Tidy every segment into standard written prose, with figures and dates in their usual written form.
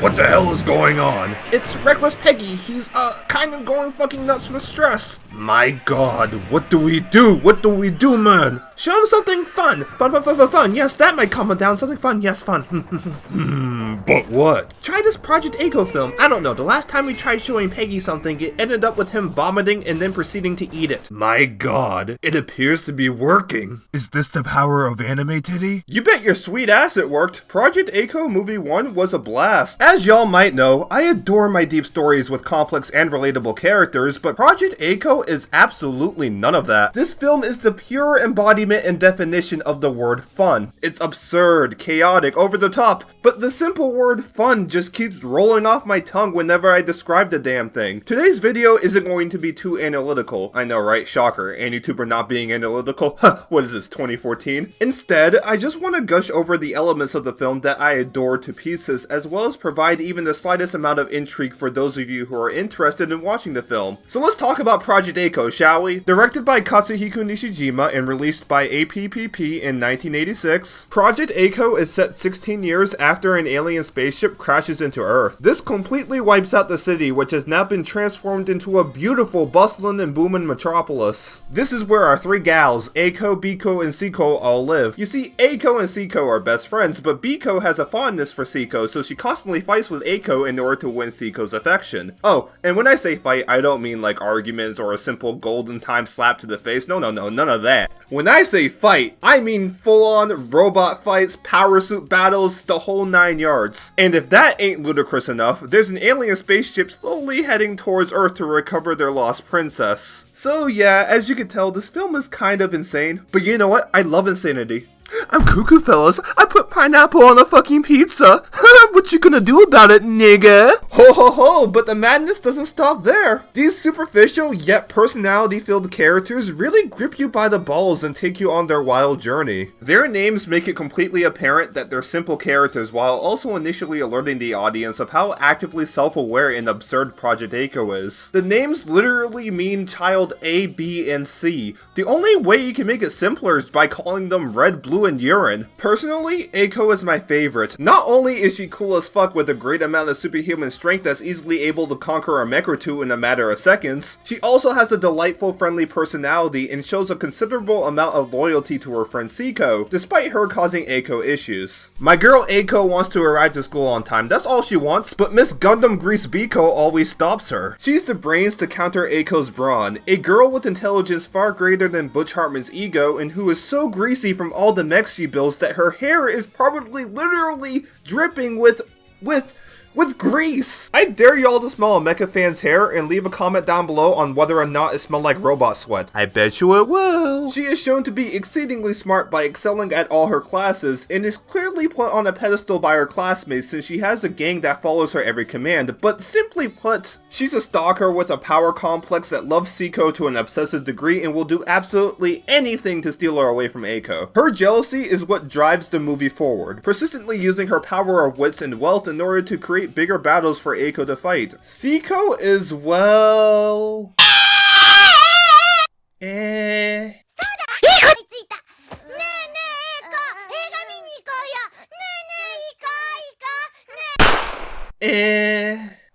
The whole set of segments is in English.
What the hell is going on? It's Reckless Peggy. He's, kind of going fucking nuts with stress. My god, what do we do? What do we do, man? Show him something fun. Fun. Yes, that might calm him down. Something fun. Yes, fun. But what? Try this Project Echo film. I don't know. The last time we tried showing Peggy something, it ended up with him vomiting and then proceeding to eat it. My god, it appears to be working. Is this the power of anime titty? You bet your sweet ass it worked. Project Echo Movie 1 was a blast. As y'all might know, I adore my deep stories with complex and relatable characters, but Project Echo is absolutely none of that. This film is the pure embodiment and definition of the word fun. It's absurd, chaotic, over the top, but the simple word fun just keeps rolling off my tongue whenever I describe the damn thing. Today's video isn't going to be too analytical. I know, right? Shocker. And YouTuber not being analytical? Huh, what is this, 2014? Instead, I just want to gush over the elements of the film that I adore to pieces, as well as provide even the slightest amount of intrigue for those of you who are interested in watching the film. So let's talk about Project Echo, shall we? Directed by KATSUHIKO Nishijima and released by APPP in 1986, Project Echo is set 16 years after an alien spaceship crashes into Earth. This completely wipes out the city, which has now been transformed into a beautiful, bustling and booming metropolis. This is where our three gals, Eiko, Biko, and Seiko all live. You see, Eiko and Seiko are best friends, but Biko has a fondness for Seiko, so she constantly fights with Eiko in order to win Seiko's affection. Oh, and when I say fight, I don't mean like arguments or a simple golden time slap to the face. No, none of that. When I say fight, I mean full-on robot fights, power suit battles, the whole 9 yards. And if that ain't ludicrous enough, there's an alien spaceship slowly heading towards Earth to recover their lost princess. So yeah, as you can tell, this film is kind of insane, but you know what? I love insanity. I'm cuckoo, fellas. I put pineapple on a fucking pizza. What you gonna do about it, nigga? Ho ho ho, but the madness doesn't stop there. These superficial yet personality-filled characters really grip you by the balls and take you on their wild journey. Their names make it completely apparent that they're simple characters while also initially alerting the audience of how actively self-aware and absurd Project Echo is. The names literally mean child A, B, and C. The only way you can make it simpler is by calling them red, blue, and urine. Personally, Eiko is my favorite. Not only is she cool as fuck with a great amount of superhuman strength that's easily able to conquer a mech or two in a matter of seconds, she also has a delightful, friendly personality and shows a considerable amount of loyalty to her friend Seiko, despite her causing Eiko issues. My girl Eiko wants to arrive to school on time, that's all she wants, but Miss Gundam Grease Biko always stops her. She's the brains to counter Eiko's brawn, a girl with intelligence far greater than Butch Hartman's ego and who is so greasy from all the mechs she builds that her hair is probably literally dripping with grease! I dare y'all to smell a mecha fan's hair and leave a comment down below on whether or not it smelled like robot sweat. I bet you it will! She is shown to be exceedingly smart by excelling at all her classes, and is clearly put on a pedestal by her classmates since she has a gang that follows her every command, but simply put, she's a stalker with a power complex that loves Seiko to an obsessive degree and will do absolutely anything to steal her away from Eiko. Her jealousy is what drives the movie forward, persistently using her power of wits and wealth in order to create bigger battles for Eiko to fight. Seiko is, well...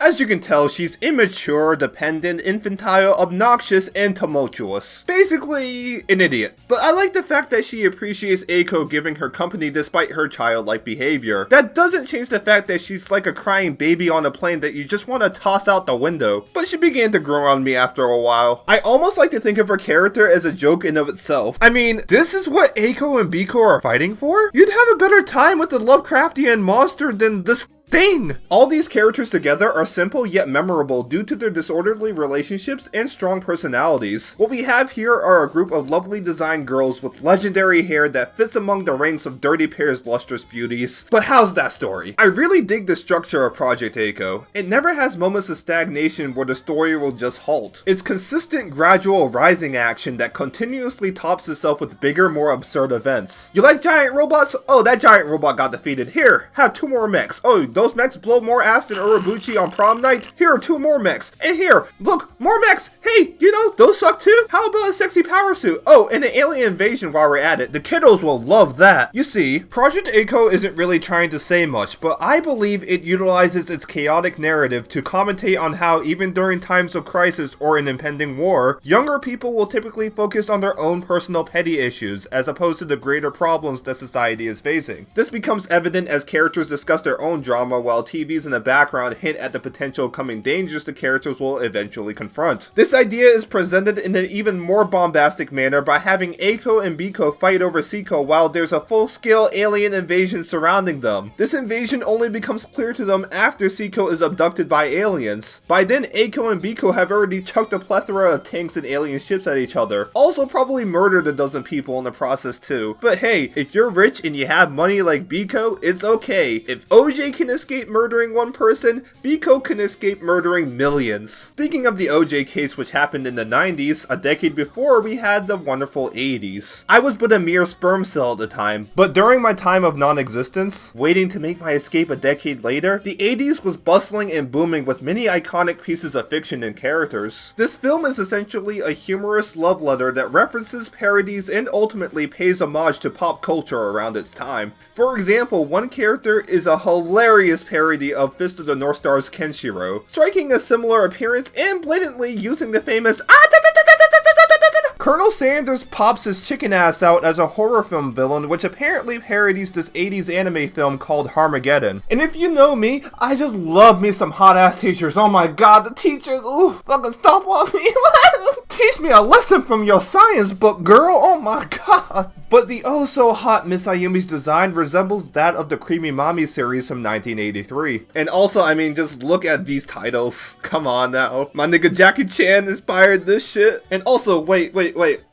As you can tell, she's immature, dependent, infantile, obnoxious, and tumultuous. Basically, an idiot. But I like the fact that she appreciates Eiko giving her company despite her childlike behavior. That doesn't change the fact that she's like a crying baby on a plane that you just want to toss out the window. But she began to grow on me after a while. I almost like to think of her character as a joke in of itself. I mean, this is what Eiko and Biko are fighting for? You'd have a better time with the Lovecraftian monster than this thing! All these characters together are simple yet memorable due to their disorderly relationships and strong personalities. What we have here are a group of lovely designed girls with legendary hair that fits among the ranks of Dirty Pear's lustrous beauties. But how's that story? I really dig the structure of Project Echo. It never has moments of stagnation where the story will just halt. It's consistent, gradual, rising action that continuously tops itself with bigger, more absurd events. You like giant robots? Oh, that giant robot got defeated. Here, have 2 more mechs. Oh, those mechs blow more ass than Urobuchi on prom night? Here are 2 more mechs. And here, look, more mechs. Hey, you know, those suck too. How about a sexy power suit? Oh, and an alien invasion while we're at it. The kiddos will love that. You see, Project A-ko isn't really trying to say much, but I believe it utilizes its chaotic narrative to commentate on how even during times of crisis or an impending war, younger people will typically focus on their own personal petty issues as opposed to the greater problems that society is facing. This becomes evident as characters discuss their own drama while TVs in the background hint at the potential coming dangers the characters will eventually confront. This idea is presented in an even more bombastic manner by having A-ko and B-ko fight over C-ko while there's a full-scale alien invasion surrounding them. This invasion only becomes clear to them after C-ko is abducted by aliens. By then, A-ko and B-ko have already chucked a plethora of tanks and alien ships at each other. Also probably murdered a dozen people in the process too. But hey, if you're rich and you have money like B-ko, it's okay. If OJ can escape murdering one person, B-ko can escape murdering millions. Speaking of the OJ case, which happened in the 90s, a decade before we had the wonderful 80s. I was but a mere sperm cell at the time, but during my time of non-existence, waiting to make my escape a decade later, the 80s was bustling and booming with many iconic pieces of fiction and characters. This film is essentially a humorous love letter that references, parodies, and ultimately pays homage to pop culture around its time. For example, one character is a hilarious parody of Fist of the North Star's Kenshiro, striking a similar appearance and blatantly using the famous Colonel Sanders pops his chicken ass out as a horror film villain, which apparently parodies this 80s anime film called Harmageddon. And if you know me, I just love me some hot ass teachers. Oh my god, the teachers, ooh, fucking stomp on me. Teach me a lesson from your science book, girl. Oh my god. But the oh so hot Miss Ayumi's design resembles that of the Creamy Mommy series from 1983. And also, I mean, just look at these titles. Come on now. My nigga Jackie Chan inspired this shit. And also, wait.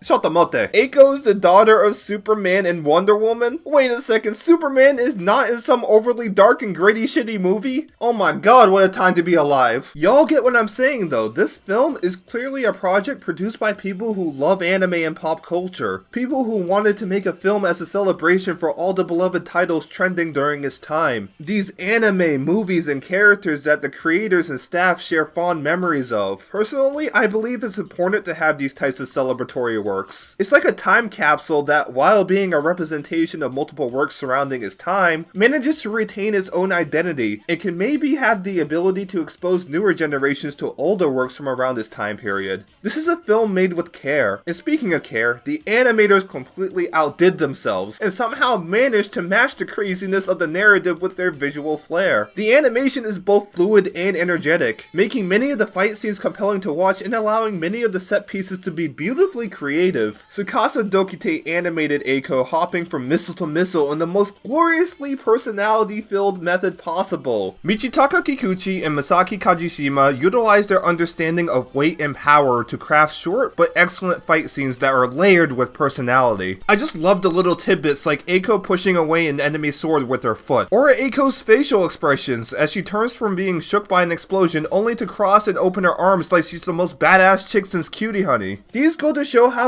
Shotamote. A-ko's the daughter of Superman and Wonder Woman? Wait a second, Superman is not in some overly dark and gritty shitty movie? Oh my god, what a time to be alive. Y'all get what I'm saying though. This film is clearly a project produced by people who love anime and pop culture. People who wanted to make a film as a celebration for all the beloved titles trending during its time. These anime, movies, and characters that the creators and staff share fond memories of. Personally, I believe it's important to have these types of celebratory works. It's like a time capsule that, while being a representation of multiple works surrounding its time, manages to retain its own identity, and can maybe have the ability to expose newer generations to older works from around this time period. This is a film made with care, and speaking of care, the animators completely outdid themselves, and somehow managed to match the craziness of the narrative with their visual flair. The animation is both fluid and energetic, making many of the fight scenes compelling to watch and allowing many of the set pieces to be beautifully creative. Tsukasa Dokite animated A-ko hopping from missile to missile in the most gloriously personality-filled method possible. Michitaka Kikuchi and Masaki Kajishima utilized their understanding of weight and power to craft short but excellent fight scenes that are layered with personality. I just love the little tidbits like A-ko pushing away an enemy sword with her foot, or A-ko's facial expressions as she turns from being shook by an explosion only to cross and open her arms like she's the most badass chick since Cutie Honey. These go to show how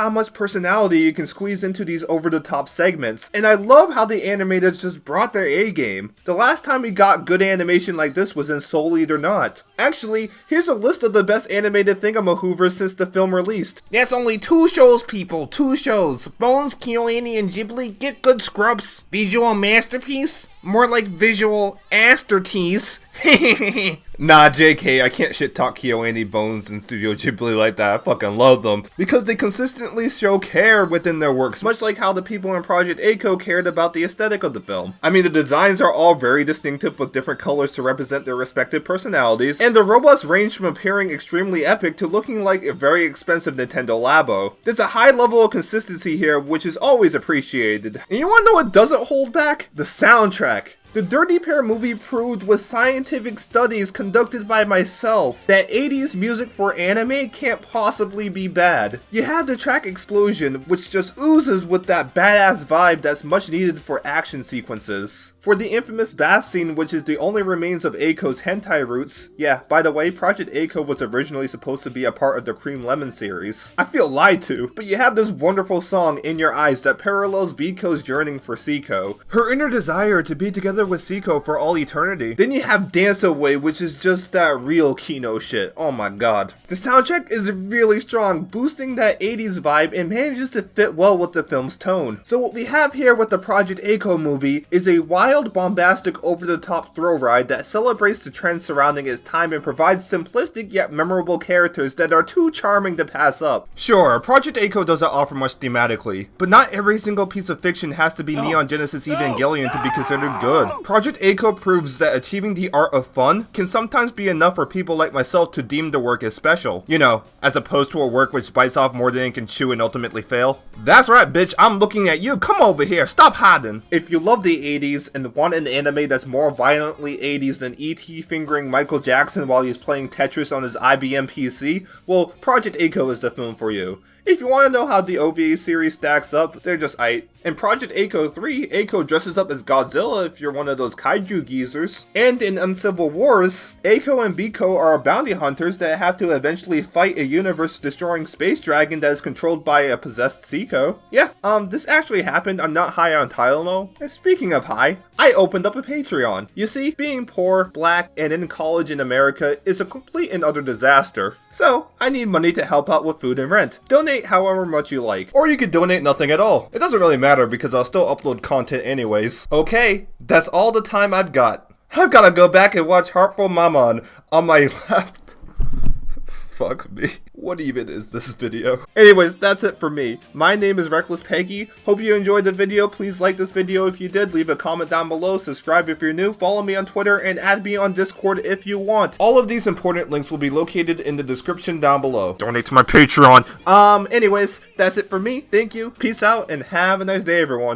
much personality you can squeeze into these over-the-top segments, and I love how the animators just brought their A-game. The last time we got good animation like this was in Soul Eater Not. Actually, here's a list of the best animated thingamahoovers since the film released. That's only 2 shows, people, 2 shows. Bones, KyoAni, and Ghibli, get good scrubs. Visual masterpiece? More like visual astertease. Nah, JK, I can't shit talk KyoAni, Bones, and Studio Ghibli like that. I fucking love them. Because they consistently show care within their works, much like how the people in Project A-ko cared about the aesthetic of the film. I mean, the designs are all very distinctive with different colors to represent their respective personalities, and the robots range from appearing extremely epic to looking like a very expensive Nintendo Labo. There's a high level of consistency here, which is always appreciated. And you wanna know what doesn't hold back? The soundtrack. The Dirty Pair movie proved with scientific studies conducted by myself that 80s music for anime can't possibly be bad. You have the track Explosion, which just oozes with that badass vibe that's much needed for action sequences. For the infamous bath scene, which is the only remains of Eiko's hentai roots. Yeah, by the way, Project Eiko was originally supposed to be a part of the Cream Lemon series. I feel lied to, but you have this wonderful song, In Your Eyes, that parallels Biko's yearning for Seiko. Her inner desire to be together with Seiko for all eternity. Then you have Dance Away, which is just that real Kino shit. Oh my god. The soundtrack is really strong, boosting that 80s vibe and manages to fit well with the film's tone. So what we have here with the Project Eiko movie is a wild, bombastic, over-the-top thrill ride that celebrates the trends surrounding its time and provides simplistic yet memorable characters that are too charming to pass up. Sure, Project Eiko doesn't offer much thematically, but not every single piece of fiction has to be Neon Genesis Evangelion to be considered good. Project Eiko proves that achieving the art of fun can sometimes be enough for people like myself to deem the work as special. You know, as opposed to a work which bites off more than it can chew and ultimately fail. That's right, bitch, I'm looking at you. Come over here, stop hiding. If you love the 80s and want an anime that's more violently 80s than E.T. fingering Michael Jackson while he's playing Tetris on his IBM PC, well, Project Eiko is the film for you. If you want to know how the OVA series stacks up, they're just aight. In Project Eiko 3, Eiko dresses up as Godzilla if you're one of those kaiju geezers. And in Uncivil Wars, Eiko and Biko are bounty hunters that have to eventually fight a universe-destroying space dragon that is controlled by a possessed Seiko. Yeah, this actually happened. I'm not high on Tylenol. And speaking of high, I opened up a Patreon. You see, being poor, black, and in college in America is a complete and utter disaster. So, I need money to help out with food and rent. Donate however much you like. Or you could donate nothing at all. It doesn't really matter because I'll still upload content anyways. Okay, that's all the time I've got. I've gotta go back and watch Heartful Mammon on my laptop. Fuck me. What even is this video? Anyways, that's it for me. My name is Reckless Peggy. Hope you enjoyed the video. Please like this video if you did. Leave a comment down below. Subscribe if you're new. Follow me on Twitter and add me on Discord if you want. All of these important links will be located in the description down below. Donate to my Patreon. Anyways, that's it for me. Thank you. Peace out and have a nice day, everyone.